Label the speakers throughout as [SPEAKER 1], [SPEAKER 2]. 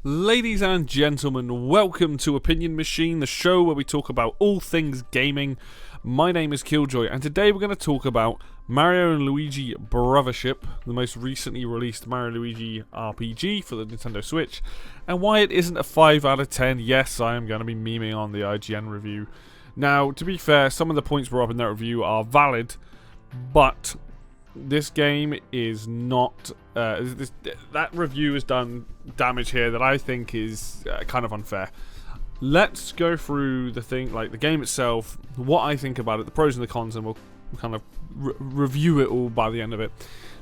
[SPEAKER 1] Ladies and gentlemen, welcome to Opinion Machine, the show where we talk about all things gaming. My name is Killjoy, and today we're going to talk about Mario and Luigi Brothership, the most recently released Mario Luigi RPG for the Nintendo Switch, and why it isn't a 5 out of 10. Yes, I am going to be memeing on the IGN review. Now, to be fair, some of the points brought up in that review are valid, but this game is not... that review has done damage here that I think is kind of unfair. Let's go through the thing, like the game itself, what I think about it, the pros and the cons, and we'll kind of review it all by the end of it.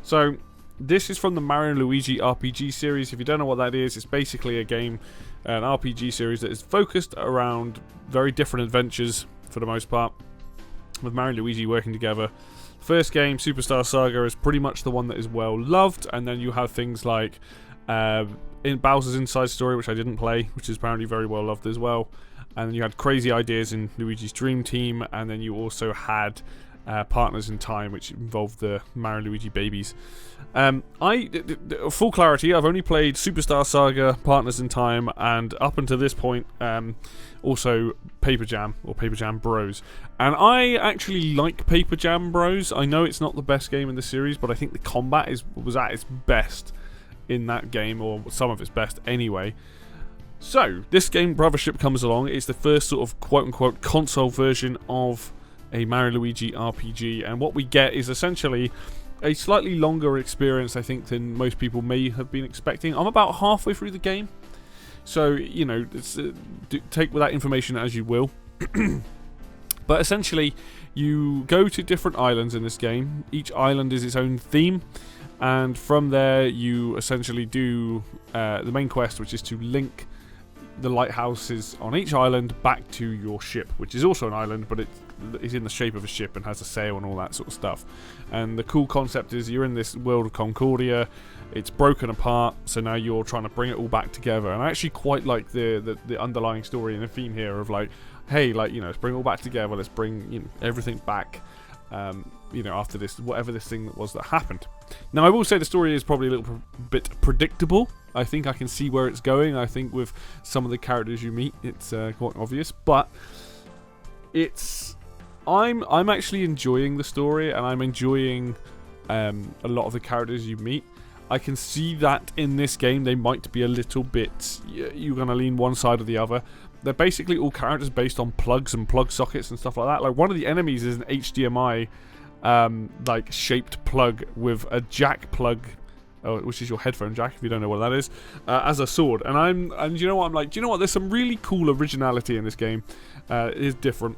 [SPEAKER 1] So, this is from the Mario Luigi RPG series. If you don't know what that is, it's basically a game, an RPG series that is focused around very different adventures for the most part, with Mario and Luigi working together. First game, Superstar Saga, is pretty much the one that is well loved, and then you have things like in Bowser's Inside Story, which I didn't play, which is apparently very well loved as well. And then you had Crazy Ideas in Luigi's Dream Team, and then you also had Partners in Time, which involved the Mario and Luigi babies. Full clarity, I've only played Superstar Saga, Partners in Time, and up until this point, also Paper Jam, or Paper Jam Bros. And I actually like Paper Jam Bros. I know it's not the best game in the series, but I think the combat was at its best in that game, or some of its best anyway. So, this game, Brothership, comes along. It's the first sort of quote-unquote console version of a Mario Luigi RPG, and what we get is essentially a slightly longer experience, I think, than most people may have been expecting. I'm about halfway through the game, so, you know, take that information as you will. But essentially, you go to different islands in this game. Each island is its own theme, and from there you essentially do the main quest, which is to link the lighthouses on each island back to your ship, which is also an island, but it's in the shape of a ship and has a sail and all that sort of stuff. And the cool concept is you're in this world of Concordia. It's broken apart, so now you're trying to bring it all back together. And I actually quite like the underlying story and the theme here of like, hey, like, you know, let's bring it all back together. Let's bring, you know, everything back. You know, after this, whatever this thing was that happened. Now, I will say the story is probably a little bit predictable. I think I can see where it's going. I think with some of the characters you meet, it's quite obvious. But I'm actually enjoying the story, and I'm enjoying a lot of the characters you meet. I can see that in this game they might be a little bit, you're going to lean one side or the other. They're basically all characters based on plugs and plug sockets and stuff like that. Like, one of the enemies is an HDMI like shaped plug with a jack plug, which is your headphone jack if you don't know what that is, as a sword. And you know what, I'm like, do you know what, there's some really cool originality in this game. It is different,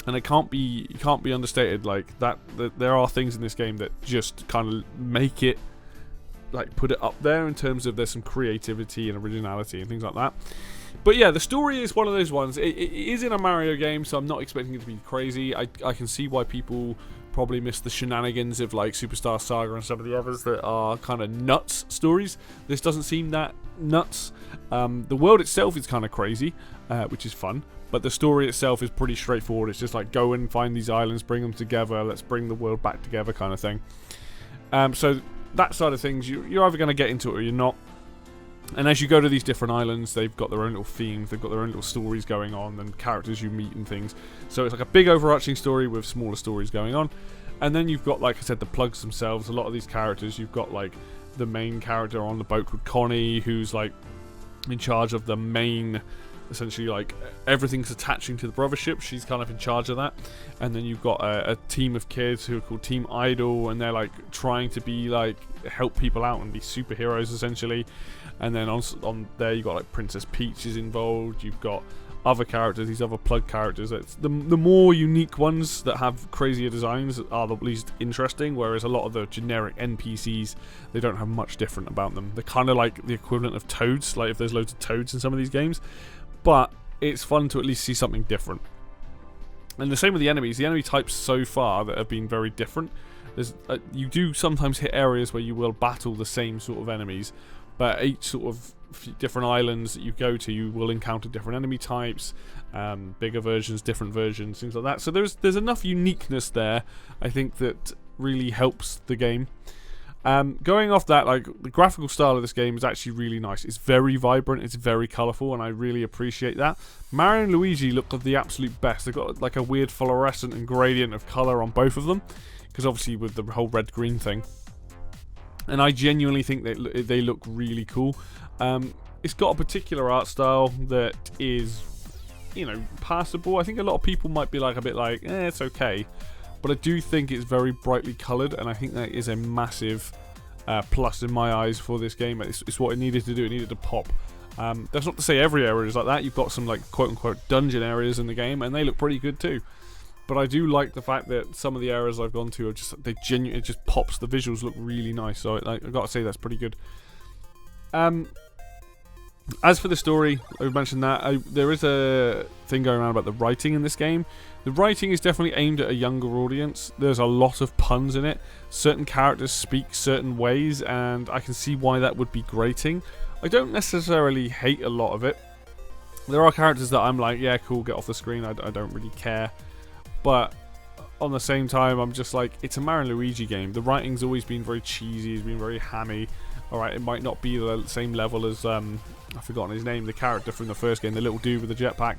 [SPEAKER 1] and it can't be understated, like that there are things in this game that just kind of make it, like, put it up there in terms of there's some creativity and originality and things like that. But yeah, the story is one of those ones. It is in a Mario game, so I'm not expecting it to be crazy. I can see why people probably miss the shenanigans of like Superstar Saga and some of the others that are kind of nuts stories. This doesn't seem that nuts. The world itself is kind of crazy, which is fun. But the story itself is pretty straightforward. It's just like, go and find these islands, bring them together, let's bring the world back together kind of thing. So that side of things, you're either going to get into it or you're not. And as you go to these different islands, they've got their own little themes, they've got their own little stories going on, and characters you meet and things. So it's like a big overarching story with smaller stories going on. And then you've got, like I said, the plugs themselves. A lot of these characters, you've got like the main character on the boat called Connie, who's like in charge of the main, essentially, like, everything's attaching to the Brothership. She's kind of in charge of that. And then you've got a team of kids who are called Team Idol, and they're like trying to be like, help people out and be superheroes essentially. And then on there you've got like Princess Peach is involved. You've got other characters, these other plug characters. It's the more unique ones that have crazier designs are the least interesting, whereas a lot of the generic NPCs, they don't have much different about them. They're kind of like the equivalent of toads, like if there's loads of toads in some of these games. But it's fun to at least see something different. And the same with the enemies. The enemy types so far that have been very different. You do sometimes hit areas where you will battle the same sort of enemies, but each sort of different islands that you go to, you will encounter different enemy types, bigger versions, different versions, things like that. So there's enough uniqueness there, I think, that really helps the game. Going off that, like, the graphical style of this game is actually really nice. It's very vibrant, it's very colourful, and I really appreciate that. Mario and Luigi look the absolute best. They've got like a weird fluorescent and gradient of colour on both of them, because obviously with the whole red-green thing. And I genuinely think they look really cool. It's got a particular art style that is, you know, passable. I think a lot of people might be like a bit like, it's okay. But I do think it's very brightly coloured, and I think that is a massive plus in my eyes for this game. It's what it needed to do. It needed to pop. That's not to say every area is like that. You've got some like quote-unquote dungeon areas in the game, and they look pretty good too. But I do like the fact that some of the areas I've gone to are just, it just pops. The visuals look really nice, so I've got to say that's pretty good. As for the story, I've mentioned that there is a thing going around about the writing in this game. The writing is definitely aimed at a younger audience. There's a lot of puns in it. Certain characters speak certain ways, and I can see why that would be grating. I don't necessarily hate a lot of it. There are characters that I'm like, yeah, cool, get off the screen, I don't really care. But on the same time, I'm just like, it's a Mario and Luigi game. The writing's always been very cheesy, it's been very hammy. Alright, it might not be the same level as, I've forgotten his name, the character from the first game, the little dude with the jetpack,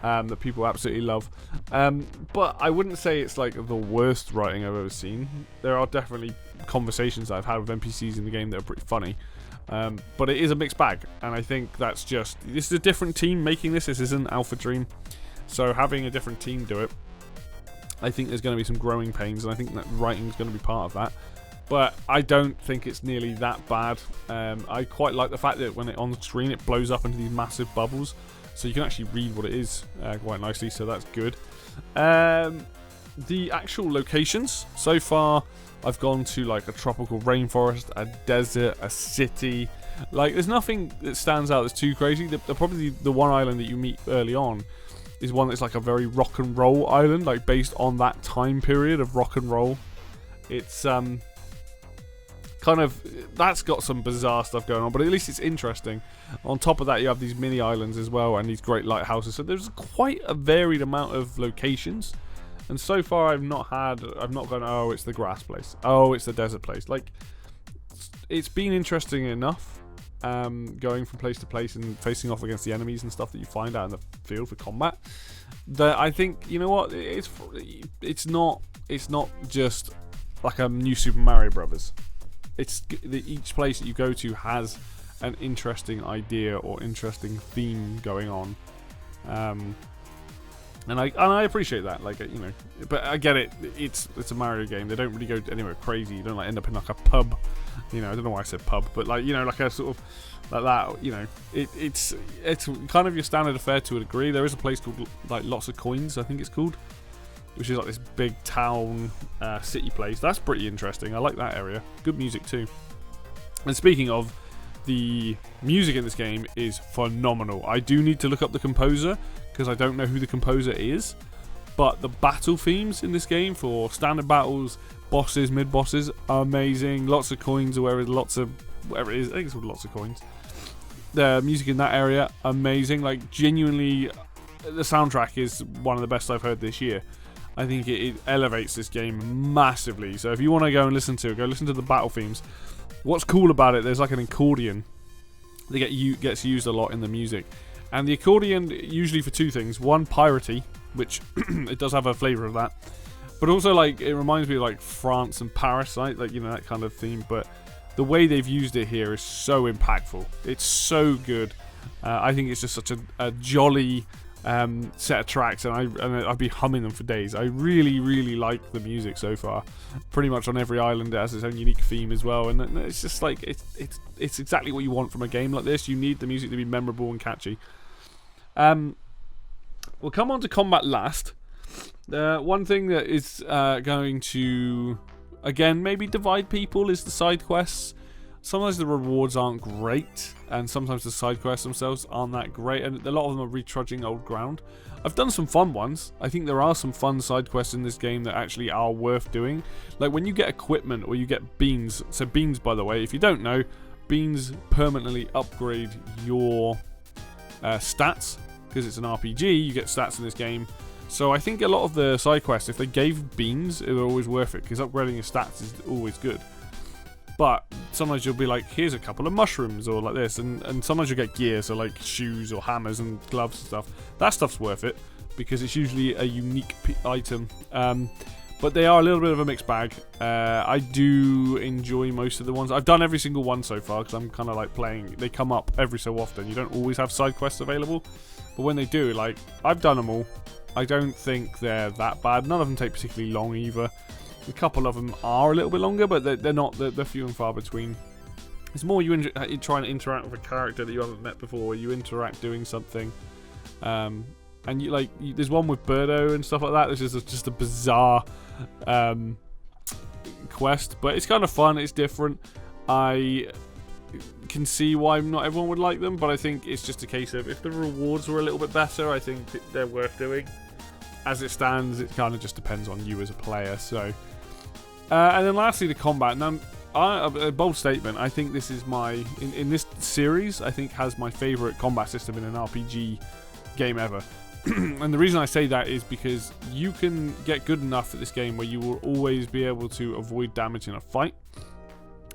[SPEAKER 1] that people absolutely love. But I wouldn't say it's like the worst writing I've ever seen. There are definitely conversations that I've had with NPCs in the game that are pretty funny. But it is a mixed bag, and I think that's just, this is a different team making this isn't Alpha Dream. So having a different team do it, I think there's going to be some growing pains, and I think that writing is going to be part of that. But I don't think it's nearly that bad. I quite like the fact that when on the screen it blows up into these massive bubbles, so you can actually read what it is quite nicely, so that's good. The actual locations, so far I've gone to like a tropical rainforest, a desert, a city. Like, there's nothing that stands out that's too crazy. Probably the one island that you meet early on is one that's like a very rock and roll island, like based on that time period of rock and roll. It's kind of, that's got some bizarre stuff going on, but at least it's interesting. On top of that, you have these mini islands as well, and these great lighthouses, so there's quite a varied amount of locations. And so far I've not gone, oh, it's the grass place, oh, it's the desert place. Like, it's been interesting enough, going from place to place and facing off against the enemies and stuff that you find out in the field for combat, that I think, you know what, it's not just like a new Super Mario Brothers. It's each place that you go to has an interesting idea or interesting theme going on, and I appreciate that. Like, you know, but I get it. It's a Mario game. They don't really go anywhere crazy. You don't like end up in like a pub. You know, I don't know why I said pub, but like, you know, like a sort of like that. You know, it's kind of your standard affair to a degree. There is a place called like Lots of Coins, I think it's called, which is like this big town city place. That's pretty interesting. I like that area. Good music too. And speaking of, the music in this game is phenomenal. I do need to look up the composer because I don't know who the composer is, but the battle themes in this game for standard battles, bosses, mid-bosses, are amazing. Lots of coins, or whatever it is. I think it's called Lots of Coins. The music in that area, amazing. Like, genuinely, the soundtrack is one of the best I've heard this year. I think it elevates this game massively. So if you want to go and listen to it, go listen to the battle themes. What's cool about it, there's like an accordion that gets used a lot in the music. And the accordion, usually for two things. One, piratey, which it does have a flavour of that. But also, like, it reminds me of like France and Paris, right? Like, you know, that kind of theme. But the way they've used it here is so impactful. It's so good. I think it's just such a jolly set of tracks, and I'd be humming them for days. I really, really like the music so far. Pretty much on every island it has its own unique theme as well, and it's just like it's exactly what you want from a game like this. You need the music to be memorable and catchy. We'll come on to combat last. One thing that is going to, again, maybe divide people is the side quests. Sometimes the rewards aren't great, and sometimes the side quests themselves aren't that great, and a lot of them are retrudging old ground. I've done some fun ones. I think there are some fun side quests in this game that actually are worth doing. Like when you get equipment or you get beans. So beans, by the way, if you don't know, beans permanently upgrade your stats. Because it's an RPG, you get stats in this game. So I think a lot of the side quests, if they gave beans, they're always worth it, because upgrading your stats is always good. But sometimes you'll be like, here's a couple of mushrooms or like this, and sometimes you'll get gear, so like shoes or hammers and gloves and stuff. That stuff's worth it because it's usually a unique item. But they are a little bit of a mixed bag. I do enjoy most of the ones. I've done every single one so far because I'm kind of like playing. They come up every so often. You don't always have side quests available, but when they do, like, I've done them all. I don't think they're that bad. None of them take particularly long either. A couple of them are a little bit longer, but they're not. They're few and far between. It's more you trying to interact with a character that you haven't met before, where you interact doing something. And there's one with Birdo and stuff like that. This is just a bizarre quest, but it's kind of fun. It's different. I can see why not everyone would like them, but I think it's just a case of if the rewards were a little bit better, I think they're worth doing. As it stands, it kind of just depends on you as a player. So, and then lastly, the combat. Now, a bold statement. I think this is in this series, I think has my favorite combat system in an RPG game ever. And the reason I say that is because you can get good enough at this game where you will always be able to avoid damage in a fight.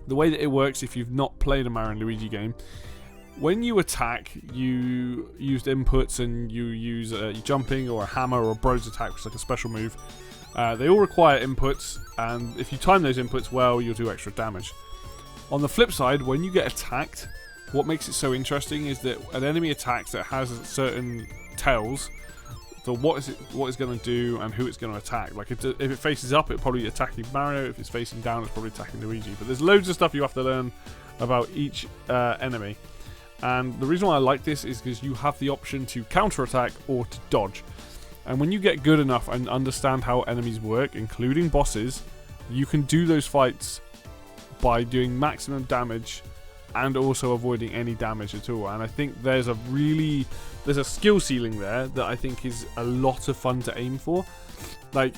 [SPEAKER 1] The way that it works, if you've not played a Mario Luigi game, when you attack, you use inputs and you use jumping or a hammer or a Bros attack, which is like a special move. They all require inputs, and if you time those inputs well, you'll do extra damage. On the flip side, when you get attacked, what makes it so interesting is that an enemy attacks that has certain tells for what it's going to do and who it's going to attack. Like if it faces up, it'll probably be attacking Mario. If it's facing down, it's probably attacking Luigi. But there's loads of stuff you have to learn about each enemy. And the reason why I like this is because you have the option to counterattack or to dodge. And when you get good enough and understand how enemies work, including bosses, you can do those fights by doing maximum damage and also avoiding any damage at all. And I think there's a skill ceiling there that I think is a lot of fun to aim for. Like,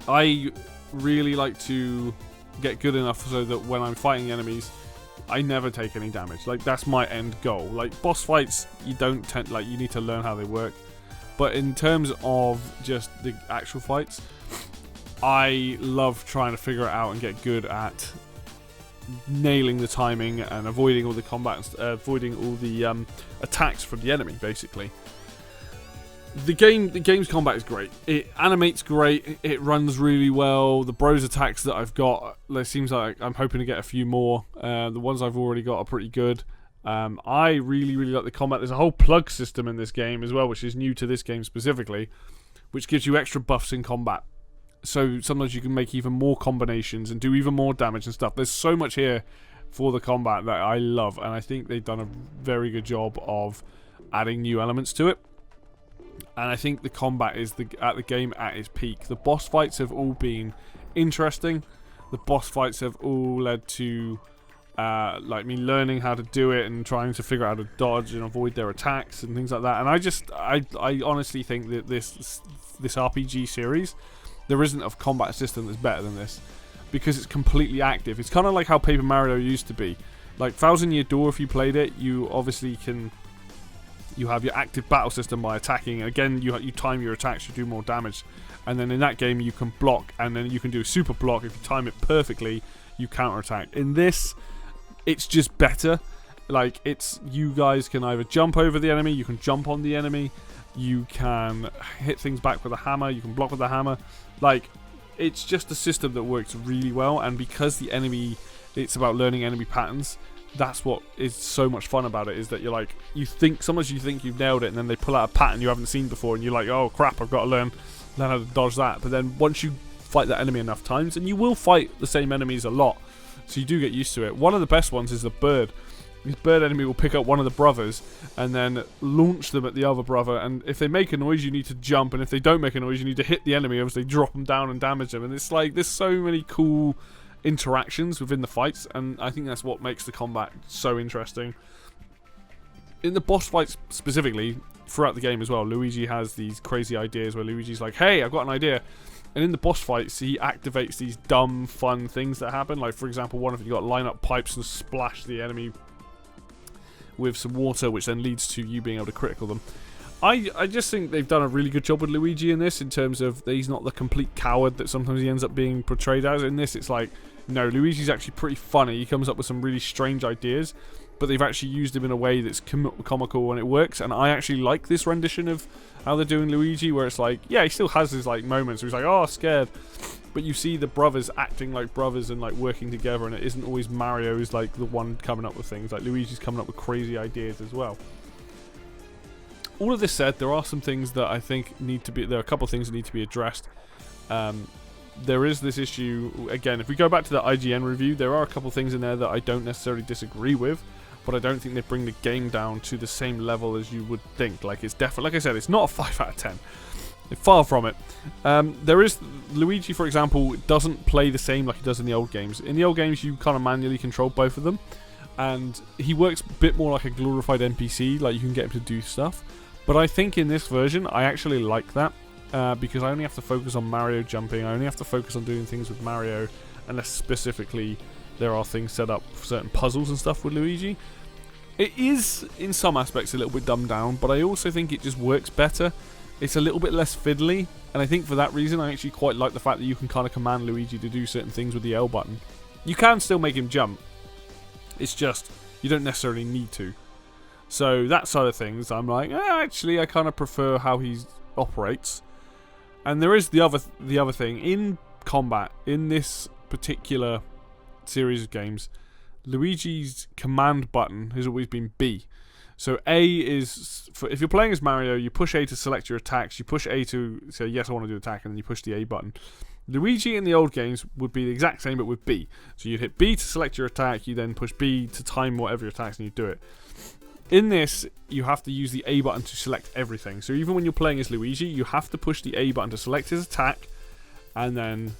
[SPEAKER 1] I really like to get good enough so that when I'm fighting enemies, I never take any damage. Like, that's my end goal. Like, boss fights, you need to learn how they work. But in terms of just the actual fights, I love trying to figure it out and get good at nailing the timing and avoiding all the combat, avoiding all the attacks from the enemy. Basically, the game's combat is great. It animates great. It runs really well. The Bros attacks that I've got, it seems like I'm hoping to get a few more. The ones I've already got are pretty good. I really like the combat. There's a whole plug system in this game as well, which is new to this game specifically, which gives you extra buffs in combat. So sometimes you can make even more combinations and do even more damage and stuff. There's so much here for the combat that I love, and I think they've done a very good job of adding new elements to it. And I think the combat is at the game at its peak. The boss fights have all been interesting. The boss fights have all led to like me learning how to do it and trying to figure out how to dodge and avoid their attacks and things like that. And I honestly think that this RPG series, there isn't a combat system that's better than this, because it's completely active. It's kind of like how Paper Mario used to be. Like Thousand Year Door, if you played it, you obviously you have your active battle system by attacking. Again, you time your attacks, you do more damage. And then in that game, you can block, and then you can do a super block. If you time it perfectly, you counterattack. In this, it's just better. Like, you guys can either jump over the enemy, you can jump on the enemy, you can hit things back with a hammer, you can block with a hammer. Like, it's just a system that works really well, and because it's about learning enemy patterns, that's what is so much fun about it, is that sometimes you think you've nailed it, and then they pull out a pattern you haven't seen before, and you're like, oh crap, I've got to learn how to dodge that. But then once you fight that enemy enough times, and you will fight the same enemies a lot, so you do get used to it. One of the best ones is the bird. This bird enemy will pick up one of the brothers and then launch them at the other brother, and if they make a noise, you need to jump, and if they don't make a noise, you need to hit the enemy as they drop them down and damage them. And it's like, there's so many cool interactions within the fights, and I think that's what makes the combat so interesting. In the boss fights specifically, throughout the game as well, Luigi has these crazy ideas where Luigi's like, hey, I've got an idea. And in the boss fights, he activates these dumb, fun things that happen. Like, for example, one of them, you got to line up pipes and splash the enemy with some water, which then leads to you being able to critical them. I just think they've done a really good job with Luigi in this, in terms of he's not the complete coward that sometimes he ends up being portrayed as. In this, it's like, no, Luigi's actually pretty funny. He comes up with some really strange ideas, but they've actually used him in a way that's comical and it works. And I actually like this rendition of how they're doing Luigi, where it's like, yeah, he still has his like moments where he's like, oh, scared, but you see the brothers acting like brothers and like working together, and it isn't always Mario who's like the one coming up with things. Like Luigi's coming up with crazy ideas as well. All of this said, there are some things that I think need to be, there are a couple of things that need to be addressed. There is this issue, again, if we go back to the IGN review, there are a couple of things in there that I don't necessarily disagree with, but I don't think they bring the game down to the same level as you would think. Like, it's definitely, like I said, it's not a 5 out of 10. Far from it. There is, Luigi, for example, doesn't play the same like he does in the old games. In the old games, you kind of manually control both of them, and he works a bit more like a glorified NPC, like you can get him to do stuff. But I think in this version, I actually like that, because I only have to focus on Mario jumping, I only have to focus on doing things with Mario, unless specifically there are things set up for certain puzzles and stuff with Luigi. It is, in some aspects, a little bit dumbed down, but I also think it just works better. It's a little bit less fiddly, and I think for that reason, I actually quite like the fact that you can kind of command Luigi to do certain things with the L button. You can still make him jump, it's just, you don't necessarily need to. So that side of things, I'm like, actually, I kind of prefer how he operates. And there is the other thing in combat in this particular series of games. Luigi's command button has always been B. So A is for if you're playing as Mario, you push A to select your attacks. You push A to say yes, I want to do attack, and then you push the A button. Luigi in the old games would be the exact same, but with B. So you'd hit B to select your attack. You then push B to time whatever your attacks, and you do it. In this, you have to use the A button to select everything. So even when you're playing as Luigi, you have to push the A button to select his attack, and then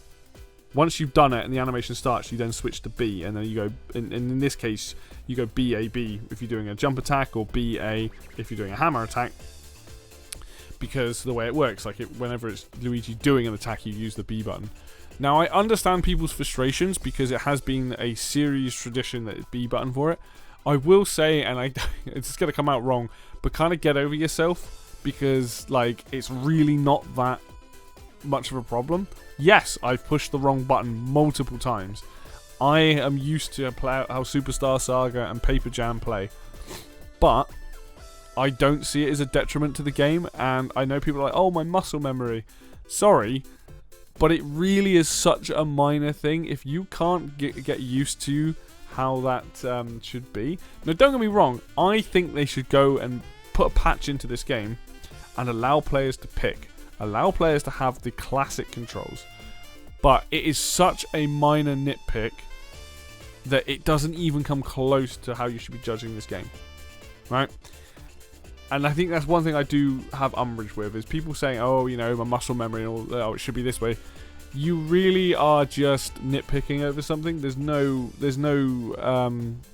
[SPEAKER 1] once you've done it and the animation starts, you then switch to B, and then you go, in this case, you go B, A, B if you're doing a jump attack, or B, A if you're doing a hammer attack, because the way it works, like whenever it's Luigi doing an attack, you use the B button. Now, I understand people's frustrations, because it has been a series tradition that it's B button for it. I will say, and it's going to come out wrong, but kind of get over yourself, because like it's really not that much of a problem. Yes, I've pushed the wrong button multiple times. I am used to how Superstar Saga and Paper Jam play, but I don't see it as a detriment to the game. And I know people are like, oh, my muscle memory. Sorry, but it really is such a minor thing. If you can't get used to how that should be. Now, don't get me wrong, I think they should go and put a patch into this game and allow players to pick. Allow players to have the classic controls. But it is such a minor nitpick that it doesn't even come close to how you should be judging this game. Right? And I think that's one thing I do have umbrage with, is people saying, oh, you know, my muscle memory and all that, oh, it should be this way. You really are just nitpicking over something. There's no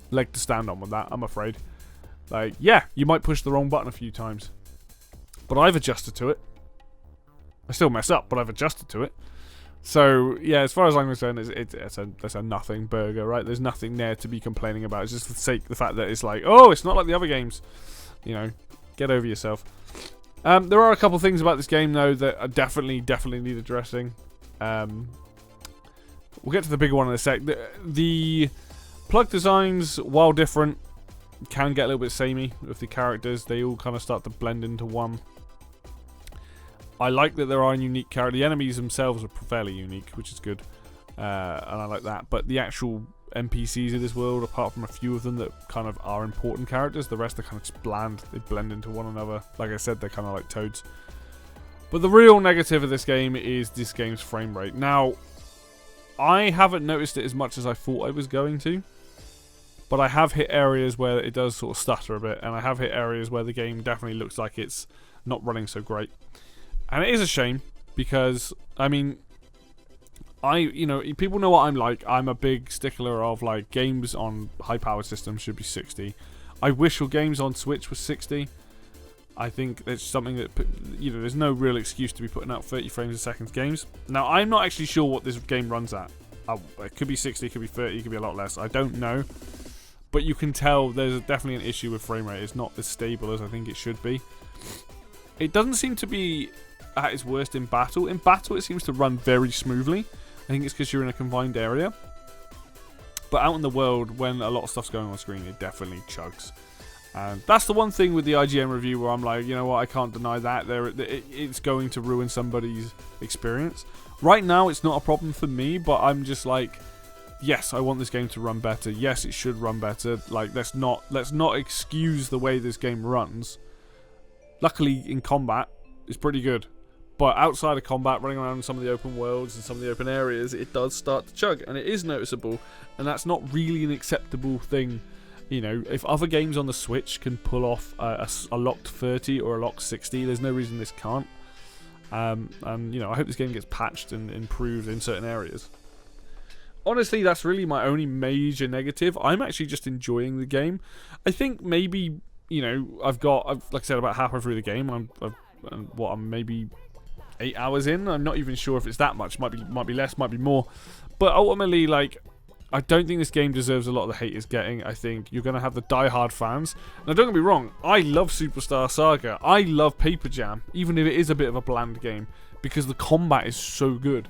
[SPEAKER 1] leg to stand on with that, I'm afraid. Like, yeah, you might push the wrong button a few times, but I've adjusted to it. I still mess up, but I've adjusted to it. So, yeah, as far as I'm concerned, it's a nothing burger, right? There's nothing there to be complaining about. It's just the fact that it's like, oh, it's not like the other games. You know, get over yourself. There are a couple things about this game, though, that are definitely need addressing. We'll get to the bigger one in a sec. The plug designs, while different, can get a little bit samey with the characters. They all kind of start to blend into one. I like that there are unique characters. The enemies themselves are fairly unique, which is good. And I like that. But the actual NPCs of this world, apart from a few of them that kind of are important characters, the rest are kind of bland. They blend into one another. Like I said, they're kind of like toads. But the real negative of this game is this game's frame rate. Now, I haven't noticed it as much as I thought I was going to. But I have hit areas where it does sort of stutter a bit. And I have hit areas where the game definitely looks like it's not running so great. And it is a shame, because, I mean, people know what I'm like. I'm a big stickler of, like, games on high-powered systems should be 60. I wish your games on Switch were 60. I think it's something that, there's no real excuse to be putting out 30 frames a second games. Now, I'm not actually sure what this game runs at. It could be 60, it could be 30, it could be a lot less. I don't know. But you can tell there's definitely an issue with frame rate. It's not as stable as I think it should be. It doesn't seem to be at its worst in battle. In battle, it seems to run very smoothly. I think it's because you're in a confined area. But out in the world, when a lot of stuff's going on screen, it definitely chugs. And that's the one thing with the IGN review where I'm like, you know what, I can't deny that. It's going to ruin somebody's experience. Right now, it's not a problem for me, but I'm just like, yes, I want this game to run better. Yes, it should run better. Like, let's not excuse the way this game runs. Luckily, in combat, it's pretty good. But outside of combat, running around in some of the open worlds and some of the open areas, it does start to chug, and it is noticeable, and that's not really an acceptable thing. You know, if other games on the Switch can pull off a locked 30 or a locked 60, there's no reason this can't. And, you know, I hope this game gets patched and improved in certain areas. Honestly, that's really my only major negative. I'm actually just enjoying the game. I think maybe, you know, I've like I said, about halfway through the game. I'm maybe 8 hours in. I'm not even sure if it's that much. Might be less, might be more. But ultimately, like, I don't think this game deserves a lot of the hate it's getting. I think you're going to have the die-hard fans. Now, don't get me wrong. I love Superstar Saga. I love Paper Jam, even if it is a bit of a bland game, because the combat is so good.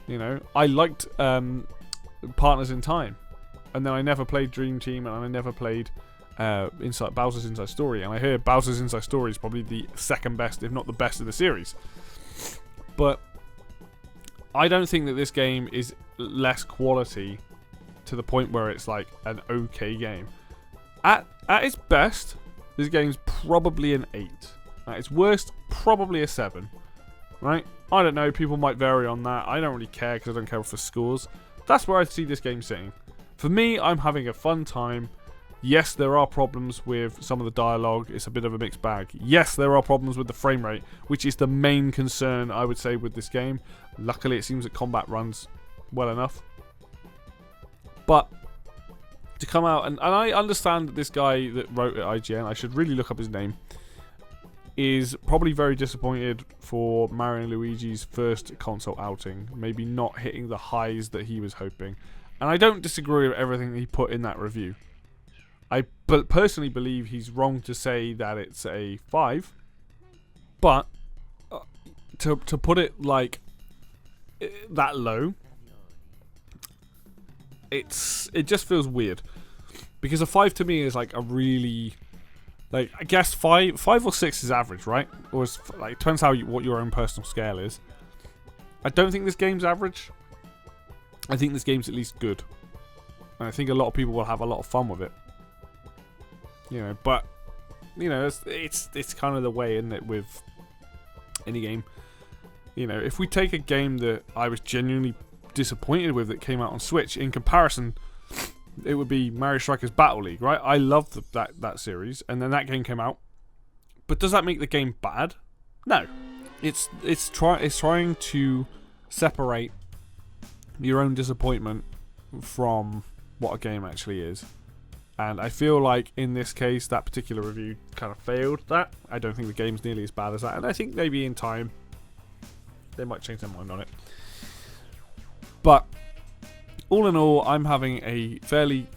[SPEAKER 1] You know, I liked Partners in Time, and then I never played Dream Team, and I never played Bowser's Inside Story. And I hear Bowser's Inside Story is probably the second best, if not the best, in the series. But I don't think that this game is less quality to the point where it's like an okay game. At its best, this game's probably an 8. At its worst, probably a 7. Right? I don't know, people might vary on that. I don't really care because I don't care for scores. That's where I see this game sitting. For me, I'm having a fun time. Yes, there are problems with some of the dialogue. It's a bit of a mixed bag. Yes, there are problems with the frame rate, which is the main concern, I would say, with this game. Luckily, it seems that combat runs well enough. But to come out, and I understand that this guy that wrote at IGN, I should really look up his name, is probably very disappointed for Mario and Luigi's first console outing. Maybe not hitting the highs that he was hoping. And I don't disagree with everything that he put in that review. I personally believe he's wrong to say that it's a 5. But to put it like that low, it just feels weird, because a 5 to me is like a really, like, I guess 5 or 6 is average, right? Or it's like, depends what your own personal scale is. I don't think this game's average. I think this game's at least good, and I think a lot of people will have a lot of fun with it. You know, but you know, it's kind of the way, isn't it, with any game. You know, if we take a game that I was genuinely disappointed with that came out on Switch, in comparison, it would be Mario Strikers Battle League, right? I loved that series, and then that game came out. But does that make the game bad? No. It's trying to separate your own disappointment from what a game actually is. And I feel like in this case, that particular review kind of failed that. I don't think the game's nearly as bad as that, and I think maybe in time they might change their mind on it. But all in all, I'm having a fairly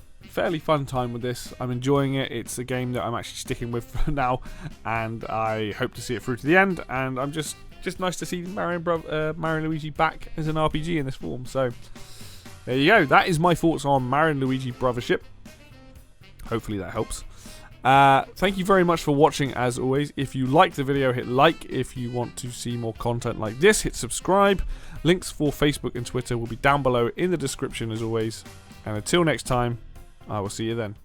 [SPEAKER 1] fun time with this. I'm enjoying it. It's a game that I'm actually sticking with for now, and I hope to see it through to the end. And I'm just nice to see Mario and Luigi back as an RPG in this form. So there you go. That is my thoughts on Mario and Luigi Brothership. Hopefully that helps. Thank you very much for watching, as always. If you liked the video, hit like. If you want to see more content like this, hit subscribe. Links for Facebook and Twitter will be down below in the description, as always. And until next time, I will see you then.